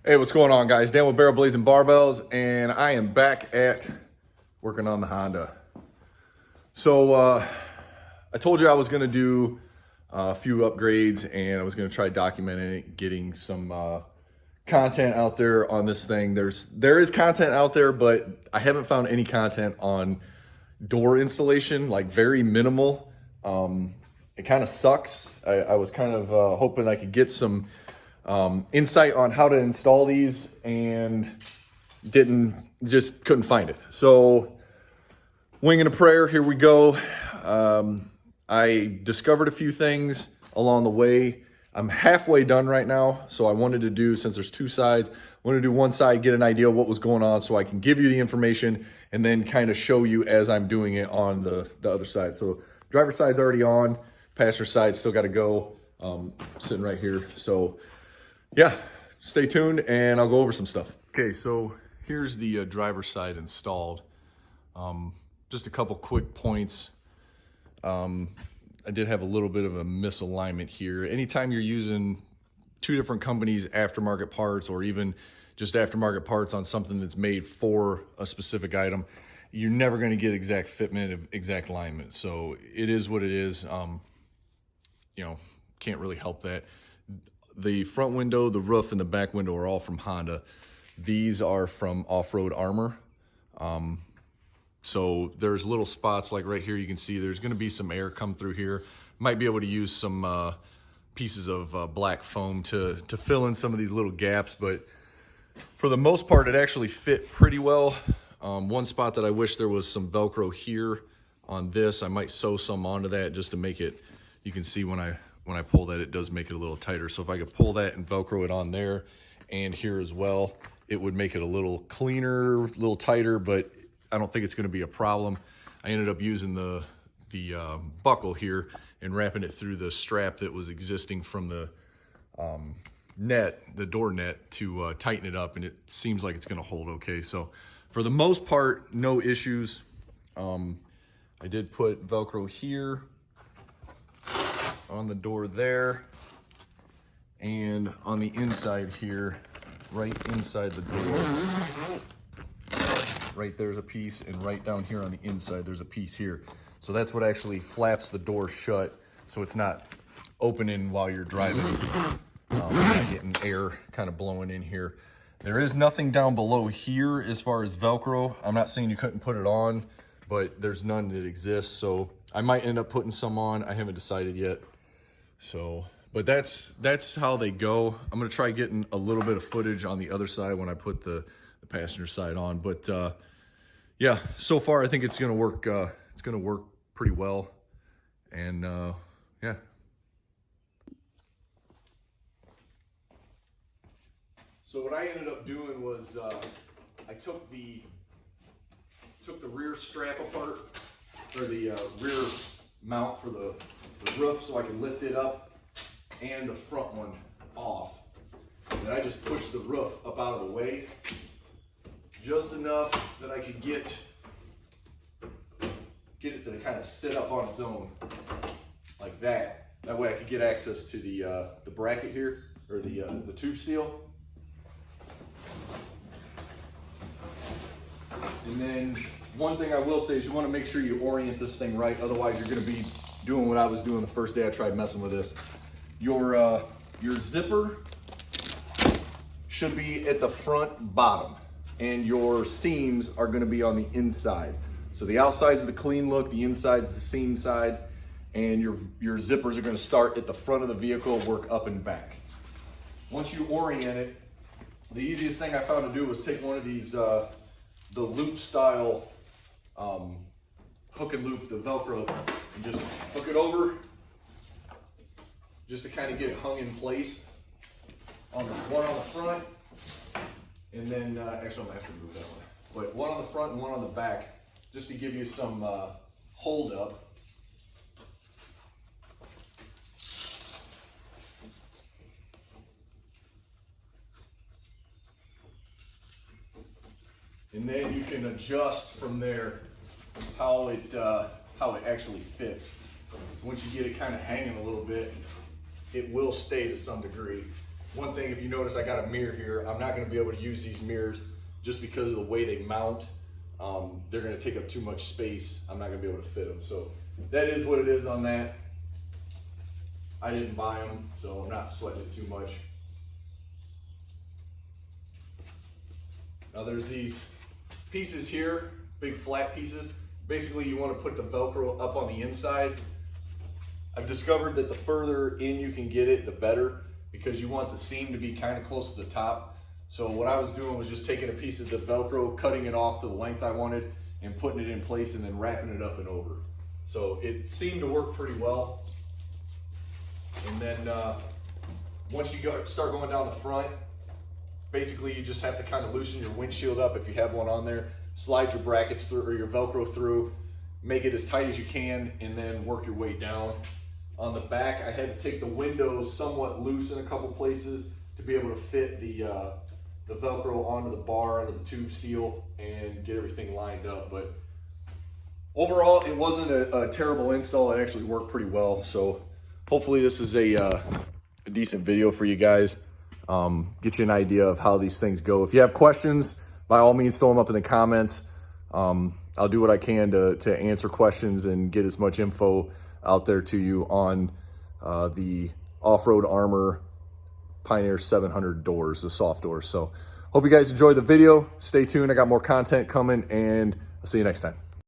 Hey, what's going on, guys? Dan with Barrel Blazing Barbells, and I am back at working on the Honda. So I told you I was going to do a few upgrades, and I was going to try documenting it, getting some content out there on this thing. There is content out there, but I haven't found any content on door installation, like very minimal. It kind of sucks. I was kind of hoping I could get some insight on how to install these, and couldn't find it. So winging a prayer, here we go. I discovered a few things along the way. I'm halfway done right now, so I wanted to do, since there's two sides, I wanted to do one side, get an idea of what was going on so I can give you the information and then kind of show you as I'm doing it on the other side. So driver's side's already on, passenger side still got to go, sitting right here. So yeah, stay tuned and I'll go over some stuff. Okay, so here's the driver's side installed. Just a couple quick points. I did have a little bit of a misalignment here. Anytime you're using two different companies' aftermarket parts, or even just aftermarket parts on something that's made for a specific item, you're never going to get exact fitment of exact alignment. So it is what it is. Can't really help that. The front window, the roof, and the back window are all from Honda. These are from Off-Road Armor. So there's little spots like right here, you can see there's going to be some air come through here. Might be able to use some pieces of black foam to fill in some of these little gaps, but for the most part it actually fit pretty well. One spot that I wish there was some Velcro here on this, I might sew some onto that just to make it, you can see when I pull that, it does make it a little tighter. So if I could pull that and Velcro it on there and here as well, it would make it a little cleaner, a little tighter, but I don't think it's going to be a problem. I ended up using the buckle here and wrapping it through the strap that was existing from the net, the door net, to tighten it up, and it seems like it's going to hold okay. So for the most part, no issues. I did put Velcro here on the door there, and on the inside here, right inside the door. Right there's a piece, and right down here on the inside there's a piece here. So that's what actually flaps the door shut, so it's not opening while you're driving. Not getting air kind of blowing in here. There is nothing down below here as far as Velcro. I'm not saying you couldn't put it on, but there's none that exists. So I might end up putting some on. I haven't decided yet. So, but that's how they go. I'm gonna try getting a little bit of footage on the other side when I put the passenger side on. But yeah, so far I think it's gonna work. It's gonna work pretty well, and yeah. So what I ended up doing was I took the rear strap apart, or the rear mount for the roof, so I can lift it up, and the front one off. And then I just pushed the roof up out of the way, just enough that I could get it to kind of sit up on its own, like that. That way I could get access to the bracket here, or the tube seal. And then one thing I will say is you want to make sure you orient this thing right, otherwise you're going to be doing what I was doing the first day I tried messing with this. Your zipper should be at the front bottom, and your seams are going to be on the inside. So the outside's the clean look, the inside's the seam side, and your zippers are going to start at the front of the vehicle, work up and back. Once you orient it, the easiest thing I found to do was take one of these the loop style hook and loop, the Velcro, and just hook it over, just to kind of get it hung in place on the one on the front, and then actually I'm gonna have to move that one, but one on the front and one on the back, just to give you some hold up. And then you can adjust from there how it actually fits. Once you get it kind of hanging a little bit, it will stay to some degree. one thing, if you notice, I got a mirror here. I'm not going to be able to use these mirrors just because of the way they mount. They're going to take up too much space. I'm not going to be able to fit them. So that is what it is on that. I didn't buy them, so I'm not sweating it too much. Now there's these pieces here, big flat pieces. Basically you want to put the Velcro up on the inside. I've discovered that the further in you can get it, the better, because you want the seam to be kind of close to the top. So what I was doing was just taking a piece of the Velcro, cutting it off to the length I wanted, and putting it in place and then wrapping it up and over. So it seemed to work pretty well. And then once you start going down the front, basically you just have to kind of loosen your windshield up if you have one on there, slide your brackets through or your Velcro through, make it as tight as you can, and then work your way down. On the back, I had to take the windows somewhat loose in a couple places to be able to fit the Velcro onto the bar, onto the tube steel, and get everything lined up. But overall, it wasn't a terrible install. It actually worked pretty well. So hopefully this is a decent video for you guys. Get you an idea of how these things go. If you have questions, by all means, throw them up in the comments. I'll do what I can to answer questions and get as much info out there to you on the Off-Road Armor Pioneer 700 doors, the soft doors. So hope you guys enjoyed the video. Stay tuned. I got more content coming, and I'll see you next time.